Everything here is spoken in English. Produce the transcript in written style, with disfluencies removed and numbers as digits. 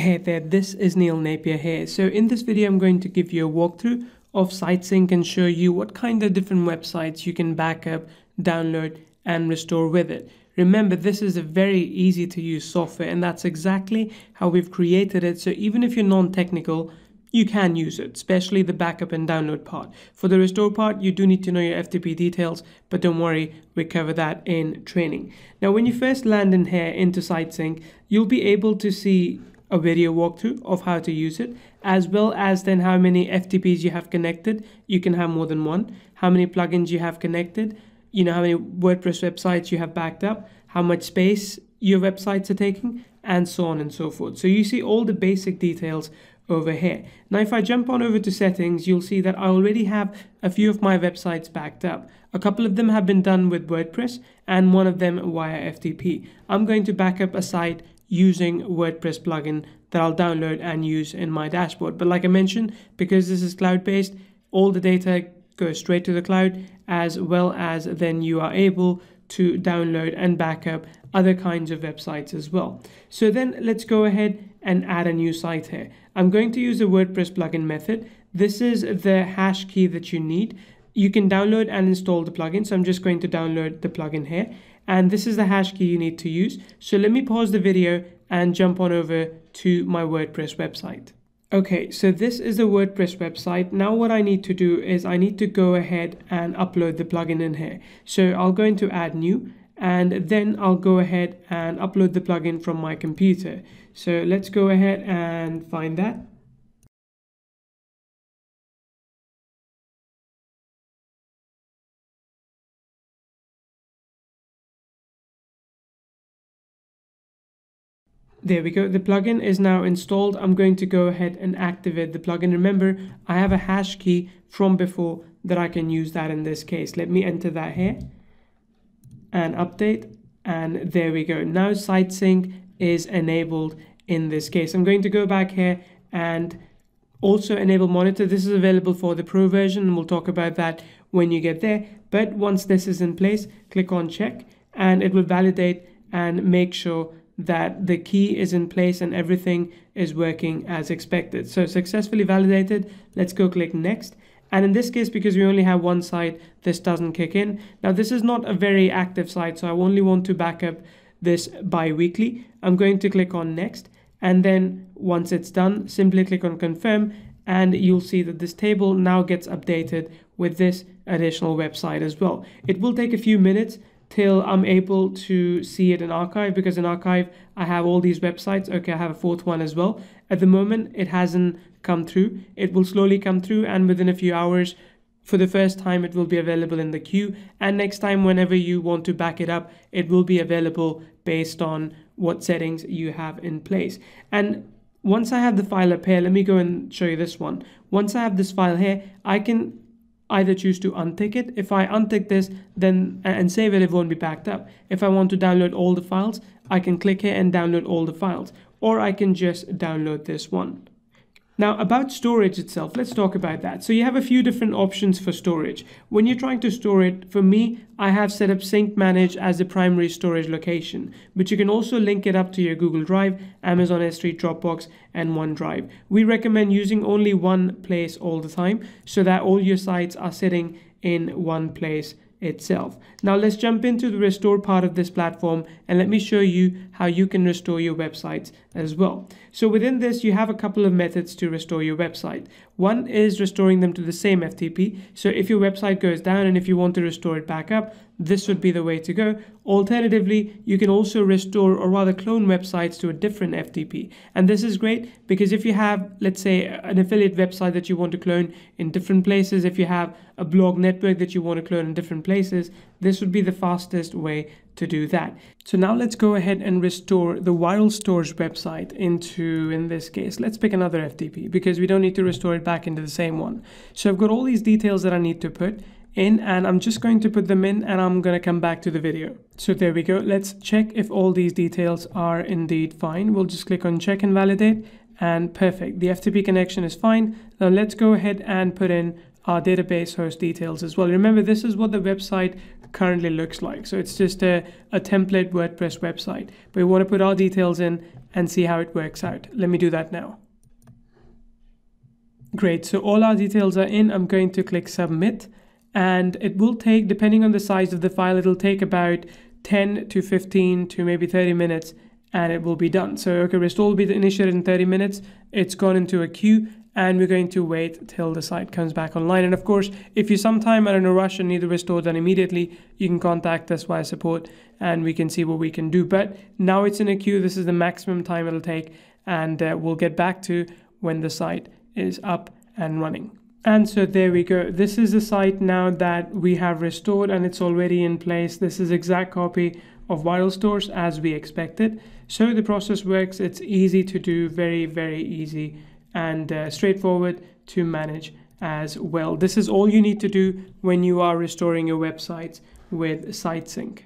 Hey there, this is Neil Napier here. So in this video, I'm going to give you a walkthrough of SiteSync and show you what kind of different websites you can back up, download, and restore with it. Remember, this is a very easy to use software, and that's exactly how we've created it. So even if you're non-technical, you can use it, especially the backup and download part. For the restore part, you do need to know your FTP details, but don't worry, we cover that in training. Now, when you first land in here into SiteSync, you'll be able to see a video walkthrough of how to use it, as well as then how many FTPs you have connected. You can have more than one. How many plugins you have connected, you know, how many WordPress websites you have backed up, how much space your websites are taking, and so on and so forth. So you see all the basic details over here. Now, if I jump on over to settings, you'll see that I already have a few of my websites backed up. A couple of them have been done with WordPress and one of them via FTP. I'm going to back up a site using WordPress plugin that I'll download and use in my dashboard. But like I mentioned, because this is cloud-based, all the data goes straight to the cloud, as well as then you are able to download and back up other kinds of websites as well. So then let's go ahead and add a new site here. I'm going to use the WordPress plugin method. This is the hash key that you need. You can download and install the plugin. So I'm just going to download the plugin here. And this is the hash key you need to use. So let me pause the video and jump on over to my WordPress website. Okay, so this is the WordPress website. Now what I need to do is I need to go ahead and upload the plugin in here. So I'll go into add new, and then I'll go ahead and upload the plugin from my computer. So let's go ahead and find that. There we go. The plugin is now installed. I'm going to go ahead and activate the plugin. Remember, I have a hash key from before that I can use that in this case. Let me enter that here and update. And there we go. Now SiteSync is enabled in this case. I'm going to go back here and also enable monitor. This is available for the pro version. We'll talk about that when you get there. But once this is in place, click on check and it will validate and make sure that the key is in place and everything is working as expected. So successfully validated. Let's go click next. And in this case, because we only have one site, this doesn't kick in. Now, this is not a very active site, so I only want to back up this bi-weekly. I'm going to click on next. And then once it's done, simply click on confirm. And you'll see that this table now gets updated with this additional website as well. It will take a few minutes till I'm able to see it in archive, because in archive I have all these websites. Okay, I have a fourth one as well. At the moment it hasn't come through. It will slowly come through, and within a few hours, for the first time, it will be available in the queue, and next time whenever you want to back it up, it will be available based on what settings you have in place. And once I have the file up here, let me go and show you this one. Once I have this file here, I can either choose to untick it. If I untick this then and save it, it won't be backed up. If I want to download all the files, I can click here and download all the files, or I can just download this one. Now, about storage itself, let's talk about that. So you have a few different options for storage. When you're trying to store it, for me, I have set up Sync Manage as the primary storage location, but you can also link it up to your Google Drive, Amazon S3, Dropbox, and OneDrive. We recommend using only one place all the time so that all your sites are sitting in one place itself. Now let's jump into the restore part of this platform, and let me show you how you can restore your websites as well. So within this, you have a couple of methods to restore your website. One is restoring them to the same FTP. So if your website goes down and if you want to restore it back up, this would be the way to go. Alternatively, you can also restore, or rather clone, websites to a different FTP. And this is great because if you have, let's say, an affiliate website that you want to clone in different places, if you have a blog network that you want to clone in different places, this would be the fastest way to do that. So now let's go ahead and restore the viral storage website into, in this case, let's pick another FTP because we don't need to restore it back into the same one. So I've got all these details that I need to put in, and I'm just going to put them in, and I'm going to come back to the video. So there we go. Let's check if all these details are indeed fine. We'll just click on check and validate, and perfect. The FTP connection is fine. Now let's go ahead and put in our database host details as well. Remember, this is what the website currently looks like. So it's just a template WordPress website, but we want to put our details in and see how it works out. Let me do that now. Great, so all our details are in. I'm going to click submit, and it will take, depending on the size of the file, it'll take about 10 to 15 to maybe 30 minutes, and it will be done. So okay, restore will be initiated in 30 minutes. It's gone into a queue, and we're going to wait till the site comes back online. And of course, if you sometime are in a rush and need the restore done immediately, you can contact us via support and we can see what we can do. But now it's in a queue. This is the maximum time it'll take, and we'll get back to when the site is up and running. And so there we go. This is the site now that we have restored, and it's already in place. This is exact copy of Viral Stores as we expected. So the process works. It's easy to do, very, very easy and straightforward to manage as well. This is all you need to do when you are restoring your websites with SiteSync.